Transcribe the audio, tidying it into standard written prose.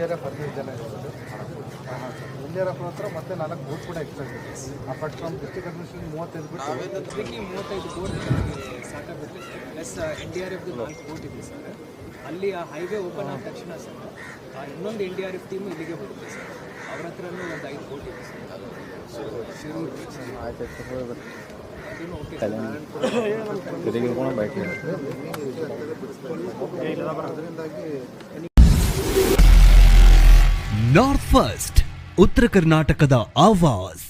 NDRF 15 ಜನ ಇರ್ಬೋದು. NDRF ಹತ್ರ ಮತ್ತೆ 4 ಬೋಟ್ ಕೂಡ ಎಕ್ಸ್ಟ್ರಾ ಇದೆ. ಅಪಾರ್ಟ್ ಫ್ರಮ್ ಡಿಸ್ಟ್ರಿಕ್ಟ್ ಅಡ್ಮಿನಿಸ್ಟ್ರೇಷನ್ 35 ಬಿಟ್ಟು 35 ಬೋಟ್ ಸಾಕಾಗುತ್ತೆ ಸರ್. ಪ್ಲಸ್ NDRF 4 ಬೋಟ್ ಇದೆ ಸರ್. ಅಲ್ಲಿ ಆ ಹೈವೇ ಓಪನ್ ಆದ ತಕ್ಷಣ ಸರ್ ಇನ್ನೊಂದು NDRF ಟೀಮು ಇಲ್ಲಿಗೆ ಬರುತ್ತೆ ಸರ್. ಅವ್ರ ಹತ್ರನೂ ಒಂದು 5 ಬೋಟ್ ಇದೆ ಸರ್. ಶಿರೂರು ಆಯ್ತು ಅದನ್ನು ಓಕೆ ನಾರ್ತ್ ಫಸ್ಟ್ ಉತ್ತರ ಕರ್ನಾಟಕದ ಆವಾಜ್.